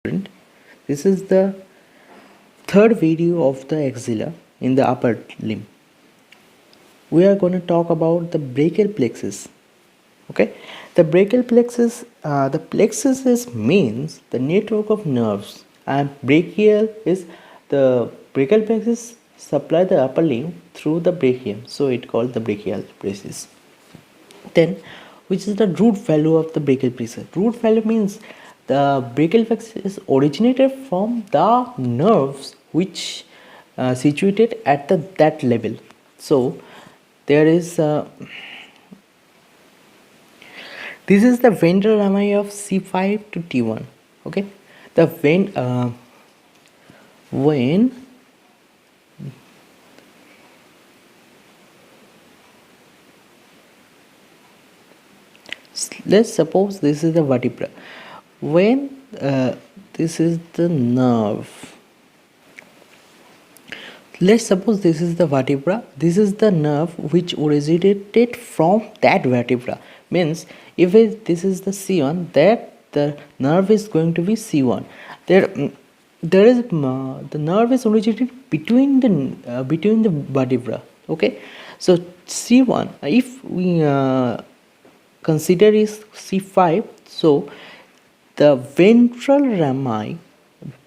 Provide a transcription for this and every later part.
student. This is the third video of the axilla in the upper limb. We are going to talk about the brachial plexus. Okay, the brachial plexus, the plexus is means the network of nerves, and brachial is the brachial plexus supply the upper limb through the brachium, so it called the brachial plexus. Then, which is the root value of the brachial plexus? Root value means the brachial plexus is originated from the nerves which situated at that level. So there is this is the ventral rami of C5 to T1. Okay, the when let's suppose this is the vertebra. When this is the nerve, let's suppose this is the vertebra, this is the nerve which originated from that vertebra. Means if this is the C1, that the nerve is going to be C1. There is the nerve is originated between the vertebra. Okay, so C1, if we consider is C5, so the ventral rami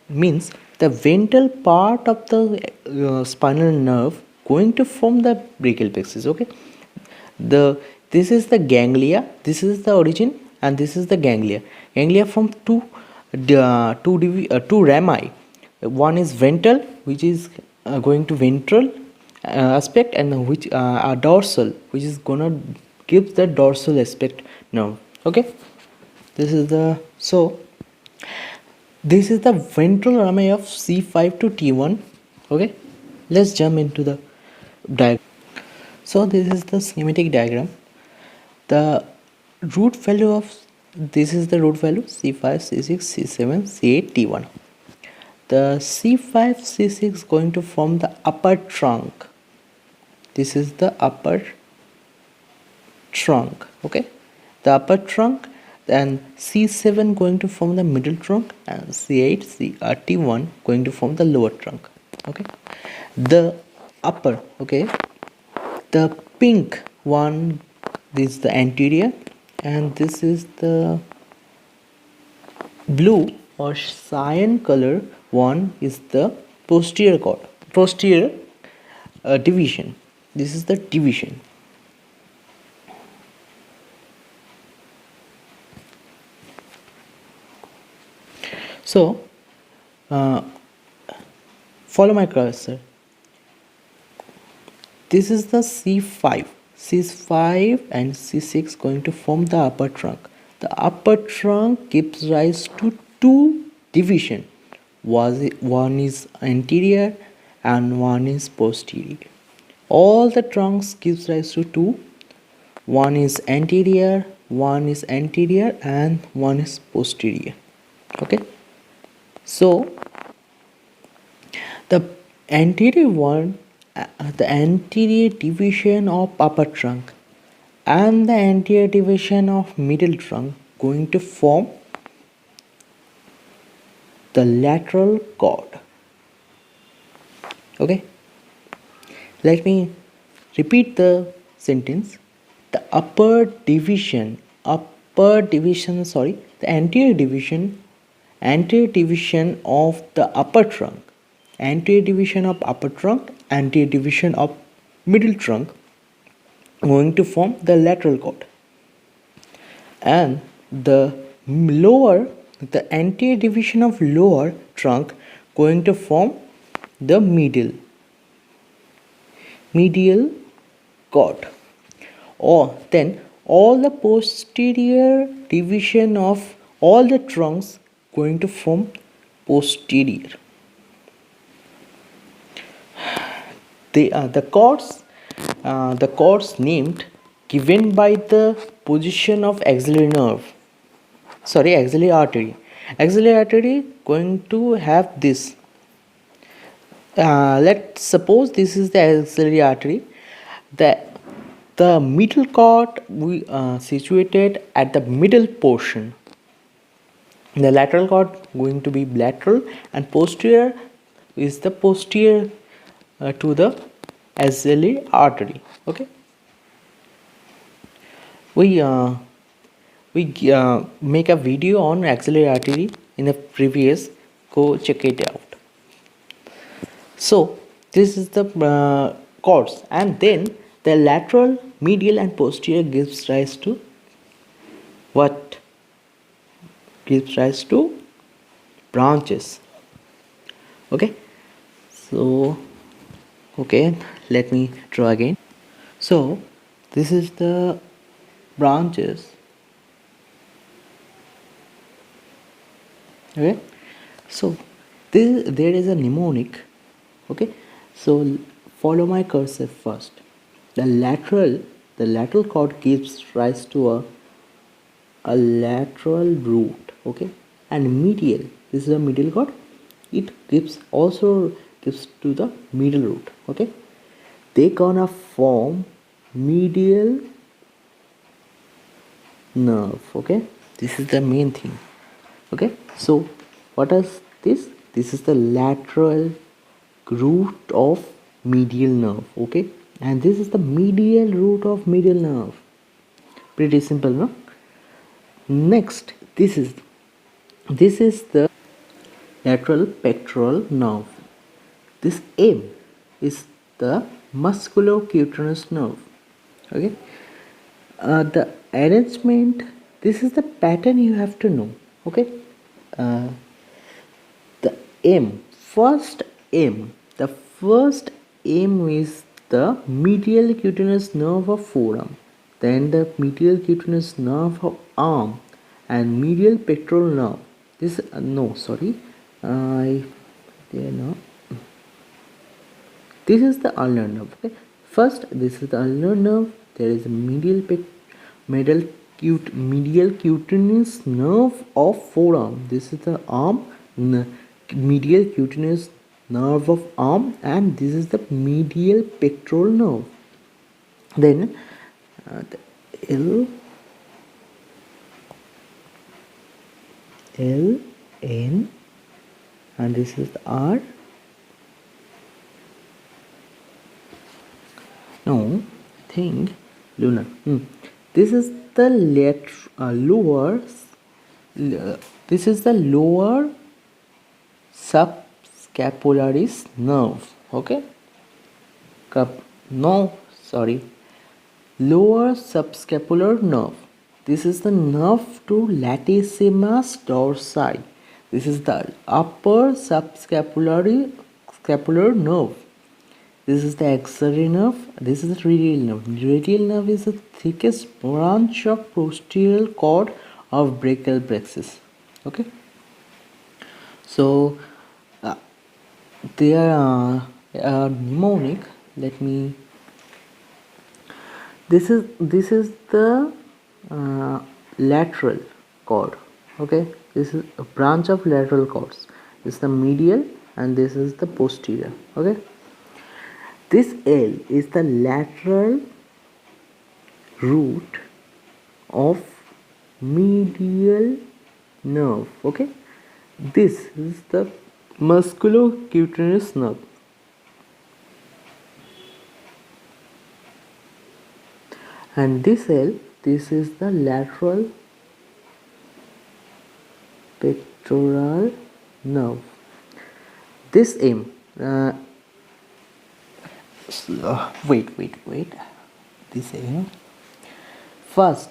means the ventral part of the spinal nerve going to form the brachial plexus. Okay, this is the ganglia, this is the origin, and this is the ganglia from two rami. One is ventral, which is going to ventral aspect, and which are dorsal, which is gonna give the dorsal aspect nerve. Okay, this is the this is the ventral rami of C5 to T1. Okay, let's jump into the diagram. So this is the schematic diagram. The root value of this is the root value C5, C6, C7, C8, T1. The C5, C6 going to form the upper trunk. This is the upper trunk. Okay, the upper trunk. Then C7 going to form the middle trunk, and C8, T1 going to form the lower trunk. Okay, the upper, okay, the pink one, this is the anterior, and this is the blue or cyan color one is the posterior division. This is the division. So follow my cursor. This is the C5 and C6 going to form the upper trunk. The upper trunk gives rise to two division. One is anterior and one is posterior. All the trunks gives rise to two. One is anterior, and one is posterior. Okay, so the anterior one, the anterior division of upper trunk and the anterior division of middle trunk going to form the lateral cord. Okay, let me repeat the sentence. The the anterior division of the upper trunk, anterior division of upper trunk, anterior division of middle trunk going to form the lateral cord, and the anterior division of lower trunk going to form the medial cord. Or then all the posterior division of all the trunks going to form posterior. The cords named given by the position of axillary artery. Axillary artery going to have this. Let's suppose this is the axillary artery. The middle cord situated at the middle portion. The lateral cord going to be lateral, and posterior is the posterior to the axillary artery. Okay, we make a video on axillary artery in the previous, go check it out. So this is the cords, and then the lateral, medial and posterior gives rise to what? Gives rise to branches. Okay, so okay, let me draw again. So this is the branches. Okay, so there is a mnemonic. Okay, so follow my cursor first. The lateral cord gives rise to a lateral root. Okay, and medial, this is a medial cord, it also gives to the middle root. Okay, they gonna form medial nerve. Okay, this is the main thing. Okay, so what is this? This is the lateral root of medial nerve. Okay, and this is the medial root of medial nerve. Pretty simple, no? Next, this is the lateral pectoral nerve. This M is the musculocutaneous nerve. Okay, the arrangement, this is the pattern you have to know. Okay, the first M is the medial cutaneous nerve of forearm, then the medial cutaneous nerve of arm, and medial pectoral nerve. This no, sorry, I there no. This is the ulnar nerve. Okay, first this is the ulnar nerve. There is a medial cutaneous nerve of forearm. This is the arm, medial cutaneous nerve of arm, and this is the medial pectoral nerve. Then the L N, and this is the R. No, I think lunar. This is the lower. This is the lower subscapularis nerve. Okay. No, sorry. Lower subscapular nerve. This is the nerve to latissimus dorsi. This is the upper scapular nerve. This is the axillary nerve. This is the radial nerve. Radial nerve is the thickest branch of posterior cord of brachial plexus. Okay. So they are mnemonic. Let me. This is the lateral cord. Okay. This is a branch of lateral cords. This is the medial, and this is the posterior. Okay. This L is the lateral root of medial nerve. Okay, this is the musculocutaneous nerve, and this L, this is the lateral pectoral nerve. This M. Wait. This first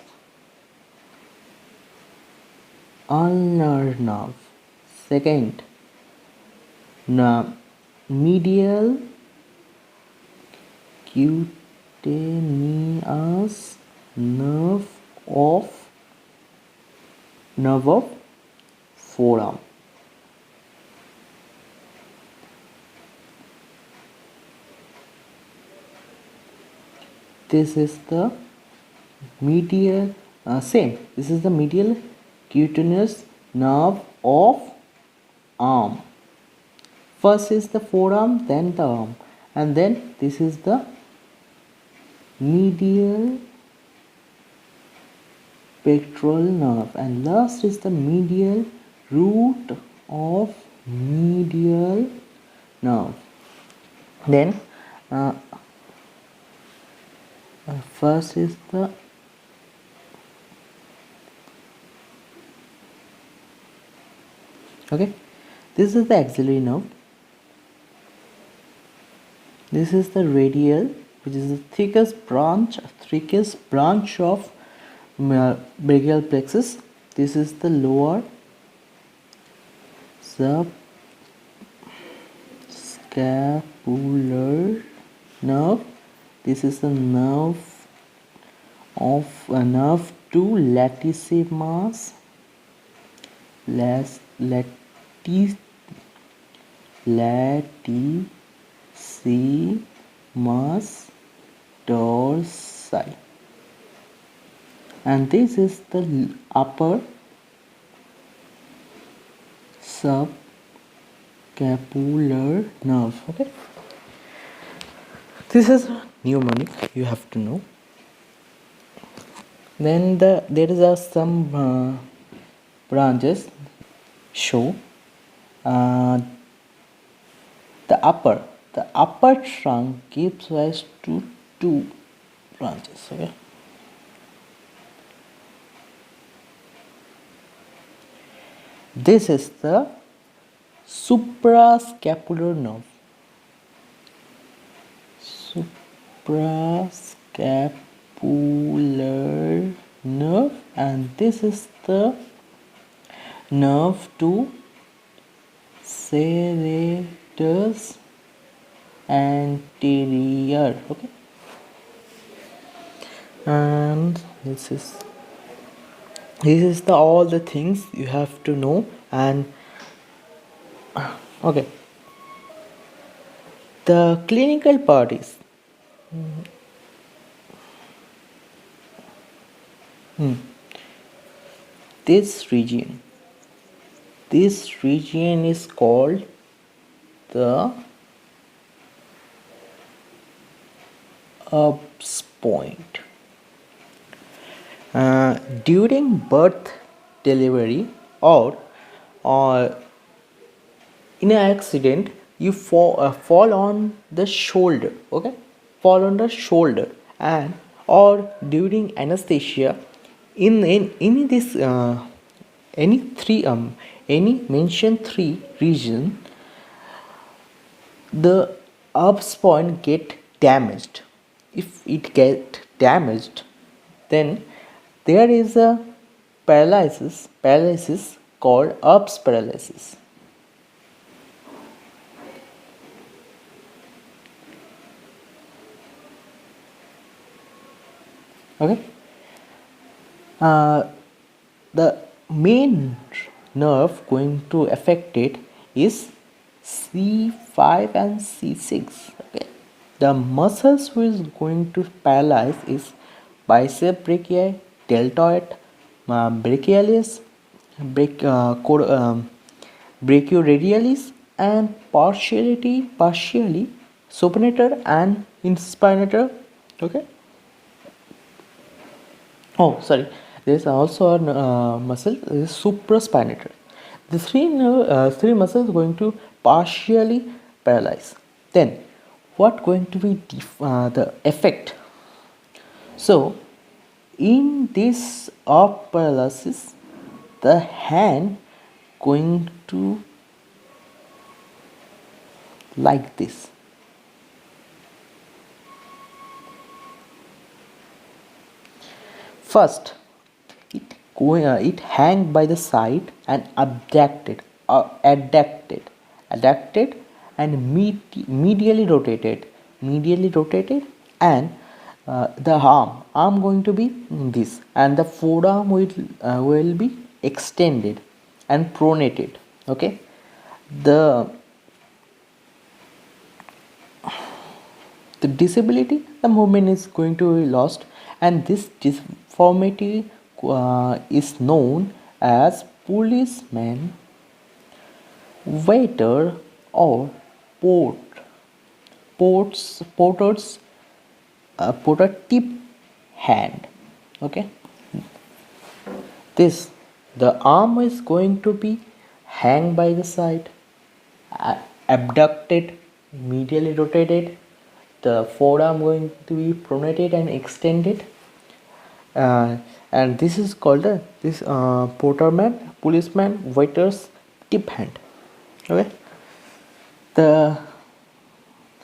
ulnar nerve, second medial cutaneous nerve of forearm. This is the medial same. This is the medial cutaneous nerve of arm. First is the forearm, then the arm, and then this is the medial pectoral nerve, and last is the medial root of medial nerve. Then first is the okay, this is the axillary nerve. This is the radial, which is the thickest branch of brachial plexus. This is the lower subscapular nerve. This is the nerve to latissimus dorsi, and this is the upper subscapular nerve. Okay, this is mnemonic you have to know. Then there is some branches show the upper trunk gives rise to two branches. Okay, this is the suprascapular nerve. Suprascapular nerve, and this is the nerve to serratus anterior. Okay, and this is the all the things you have to know. And okay, the clinical part is this region is called the Urbs point. During birth, delivery, or in an accident, you fall on the shoulder. Okay, fall on the shoulder, and or during anesthesia, in this any mentioned three region, the Urbs point get damaged. If it get damaged, then there is a paralysis called Urbs paralysis. Okay, the main nerve going to affect it is C5 and C6. Okay, the muscles who is going to paralyze is bicep brachii, deltoid, brachialis, brachioradialis, and partially supinator and inspinator. Okay. Oh, sorry. There is also a muscle, is supraspinator. The three muscles going to partially paralyze. Then, what going to be the effect? So, in this Urbs paralysis, the hand going to like this. First, it hang by the side and abducted and medially rotated, and the arm going to be this, and the forearm will be extended and pronated. Okay, the disability, the movement is going to be lost, and this deformity is known as policeman, waiter, or porter's tip hand. Okay, the arm is going to be hang by the side, abducted, medially rotated, the forearm going to be pronated and extended, and this is called this porterman, policeman, waiter's tip hand. Okay, the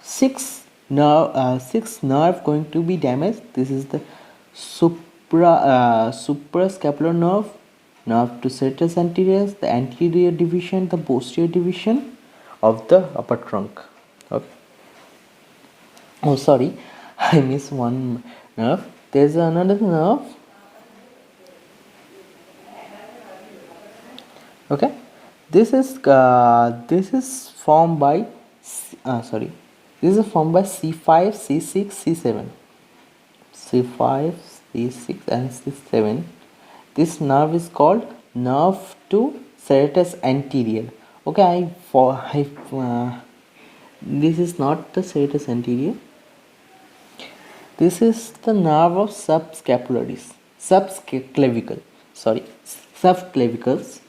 six nerve going to be damaged. This is the suprascapular nerve, nerve to serratus anterior, the anterior division, the posterior division of the upper trunk. Okay. Oh, sorry, I missed one nerve. There's another nerve. Okay, this is formed by this is formed by C5, C6, C7. C5, C6 and C7. This nerve is called nerve to serratus anterior. Okay, this is not the serratus anterior. This is the nerve of subscapularis, subclavicle. Sorry, subclavicles.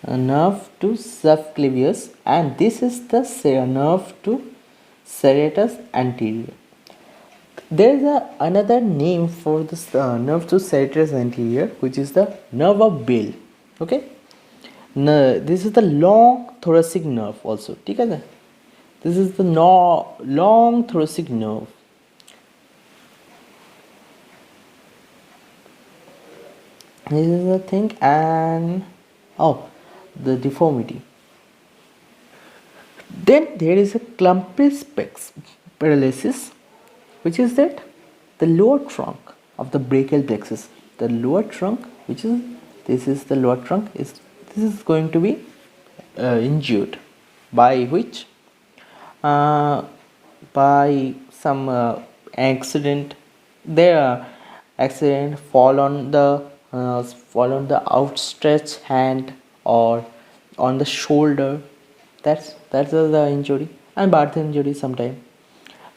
A nerve to subclavius, and this is the nerve to serratus anterior. There is another name for this nerve to serratus anterior, which is the nerve of Bell. Okay, this is the long thoracic nerve also. Okay? This is the long thoracic nerve. This is the thing, and the deformity. Then there is a clumpy specs paralysis, which is that the lower trunk of the brachial plexus, the lower trunk, which is this is the lower trunk, is this is going to be injured by which by some accident. There accident fall on the outstretched hand or on the shoulder. That's the injury, and birth injury sometime.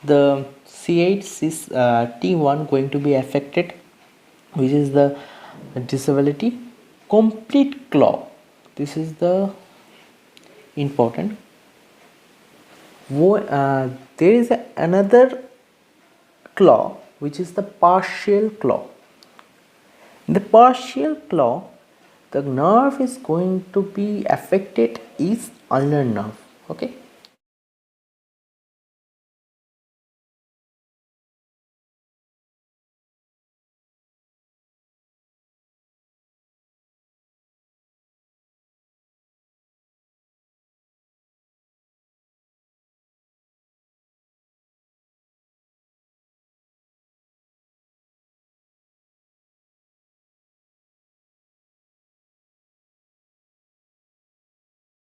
The C8 T1 going to be affected, which is the disability. Complete claw, this is the important. There is another claw, which is the partial claw. In the partial claw, the nerve is going to be affected is ulnar nerve. Okay,